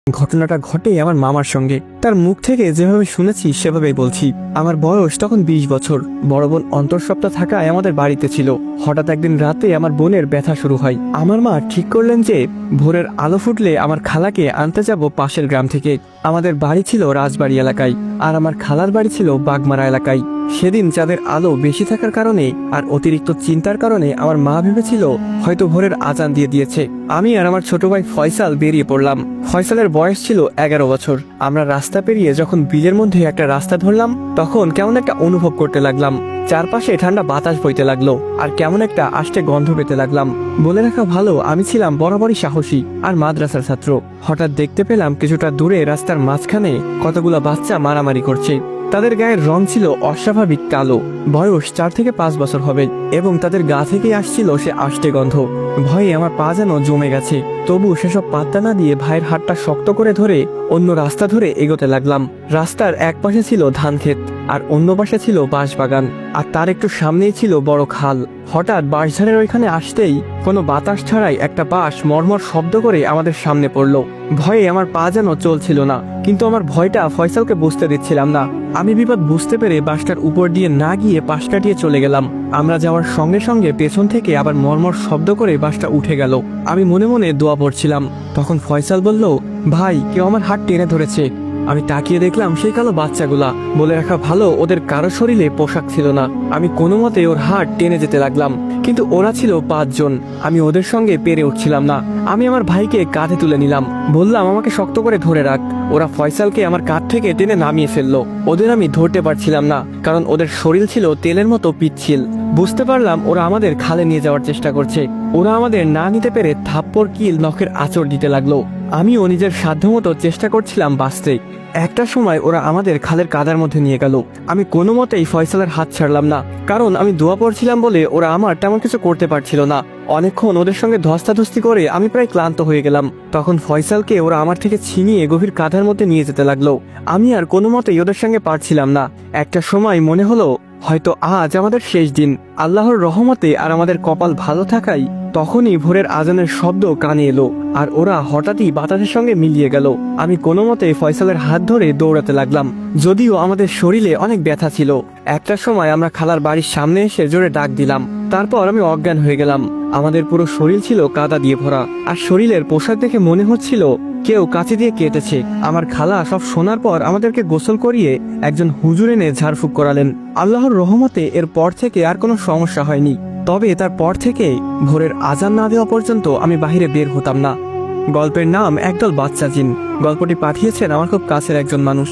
ঘটনাটা ঘটে আমার মামার সঙ্গে। তার মুখ থেকে যেভাবে শুনেছি সেভাবেই বলছি। আমার বয়স তখন 20 বছর। বড় বোন অন্তঃসত্ত্বা থাকায় আমাদের বাড়িতে ছিল। হঠাৎ একদিন রাতে আমার বোনের ব্যথা শুরু হয়। আমার মা ঠিক করলেন যে ভোরের আলো ফুটলে আমার খালাকে আনতে যাব পাশের গ্রাম থেকে। আমাদের বাড়ি ছিল রাজবাড়ি এলাকায়, আর আমার খালার বাড়ি ছিল বাগমারা এলাকায়। সেদিন চাঁদের আলো বেশি থাকার কারণে আর অতিরিক্ত চিন্তার কারণে আমার মা ভেবেছিল হয়তো ভোরের আজান দিয়ে দিয়েছে। আমি আর আমার ছোট ভাই ফয়সাল বেরিয়ে পড়লাম। ফয়সালের বয়স ছিল 11 বছর। আমরা রাস্তা পেরিয়ে যখন বিলের মধ্যে একটা রাস্তা ধরলাম, তখন কেমন একটা অনুভব করতে লাগলাম। চারপাশে ঠান্ডা বাতাস বইতে লাগলো, আর কেমন একটা আষ্টে গন্ধ পেতে লাগলাম। বলে রাখা ভালো, আমি ছিলাম বরাবরই সাহসী আর মাদ্রাসার ছাত্র। হঠাৎ দেখতে পেলাম কিছুটা দূরে রাস্তার মাঝখানে কতগুলো বাচ্চা মারামারি করছে। তাদের গায়ের রং ছিল অস্বাভাবিক কালো। বয়স 4 থেকে 5 বছর হবে, এবং তাদের গা থেকে আসছিল সে আষ্টে গন্ধ। ভয়ে আমার পা যেন জমে গেছে। তবু সেসব পাত্তা না দিয়ে ভাইয়ের হাতটা শক্ত করে ধরে অন্য রাস্তা ধরে এগোতে লাগলাম। রাস্তার এক পাশে ছিল ধান ক্ষেত, আর অন্য পাশে ছিল বাঁশ বাগান, আর তার একটু সামনেই ছিল বড় খাল। হঠাৎ বাঁশঝাড়ের ওইখানে আসতেই কোনো বাতাস ছাড়াই একটা বাঁশ মর্মর শব্দ করে আমাদের সামনে পড়ল। ভয়ে আমার পা যেন চলছিল না, কিন্তু আমার ভয়টা ফয়সালকে বুঝতে দিচ্ছিলাম না। আমি বিপদ বুঝতে পেরে বাঁশটার উপর দিয়ে না গিয়ে পাশ কাটিয়ে চলে গেলাম। আমরা যাওয়ার সঙ্গে সঙ্গে পেছন থেকে আবার মর্মর শব্দ করে বাঁশটা উঠে গেল। আমি মনে মনে দোয়া পড়ছিলাম। তখন ফয়সাল বলল, ভাই, কেউ আমার হাত টেনে ধরেছে। আমি তাকিয়ে দেখলাম সেই কালো বাচ্চাগুলা। বলে রাখা ভালো, ওদের কারো শরীরে পোশাক ছিল না। আমি কোনো মতে ওর হাত টেনে যেতে লাগলাম, কিন্তু ওরা ছিল 5 জন। আমি ওদের সঙ্গে পেরে উঠছিলাম না। আমি আমার ভাইকে কাঁধে তুলে নিলাম, বললাম আমাকে শক্ত করে ধরে রাখ। ওরা ফয়সালকে আমার কাঁধ থেকে টেনে নামিয়ে ফেললো। ওদের আমি ধরতে পারছিলাম না, কারণ ওদের শরীর ছিল তেলের মতো পিচ্ছিল। বুঝতে পারলাম ওরা আমাদের খালে নিয়ে যাওয়ার চেষ্টা করছে। ওরা আমাদের না নিতে পেরে থাপ্পড় কিল নখের আঁচড় দিতে লাগলো। আমিও নিজের সাধ্যমতো চেষ্টা করছিলাম বাঁচতে। একটা সময় ওরা আমাদের খালের কাদার মধ্যে নিয়ে গেল। আমি কোনো মতেই ফয়সালের হাত ছাড়লাম না, কারণ আমি দোয়া পড়ছিলাম বলে ওরা আমার তেমন কিছু করতে পারছিল না। অনেকক্ষণ ওদের সঙ্গে ধস্তাধস্তি করে আমি প্রায় ক্লান্ত হয়ে গেলাম। তখন ফয়সালকে ওরা আমার থেকে ছিনিয়ে গভীর কাদার মধ্যে নিয়ে যেতে লাগলো। আমি আর কোনো মতেই ওদের সঙ্গে পারছিলাম না। একটা সময় মনে হলো হয়তো আজ আমাদের শেষ দিন। আল্লাহর রহমতে আর আমাদের কপাল ভালো থাকাই তখনই ভোরের আজানের শব্দ কানে এলো, আর ওরা হঠাৎই বাতাসের সঙ্গে মিলিয়ে গেল। আমি কোনো মতে ফয়সালের হাত ধরে দৌড়াতে লাগলাম, যদিও আমাদের শরীরে অনেক ব্যথা ছিল। একটা সময় আমরা খালার বাড়ির সামনে এসে জোরে ডাক দিলাম। তারপর আমি অজ্ঞান হয়ে গেলাম। আমাদের পুরো শরীর ছিল কাদা দিয়ে ভরা, আর শরীরের পোশাক দেখে মনে হচ্ছিল কেউ কাঁচি দিয়ে কেটেছে। আমার খালা সব শোনার পর আমাদেরকে গোসল করিয়ে একজন হুজুর এনে ঝাড়ফুঁক করালেন। আল্লাহর রহমতে এর পর থেকে আর কোনো সমস্যা হয়নি। তবে তার পর থেকে ভোরের আজান না দেওয়া পর্যন্ত আমি বাহিরে বের হতাম না। গল্পের নাম একদল বাচ্চা জিন। গল্পটি পাঠিয়েছেন আমার খুব কাছের একজন মানুষ।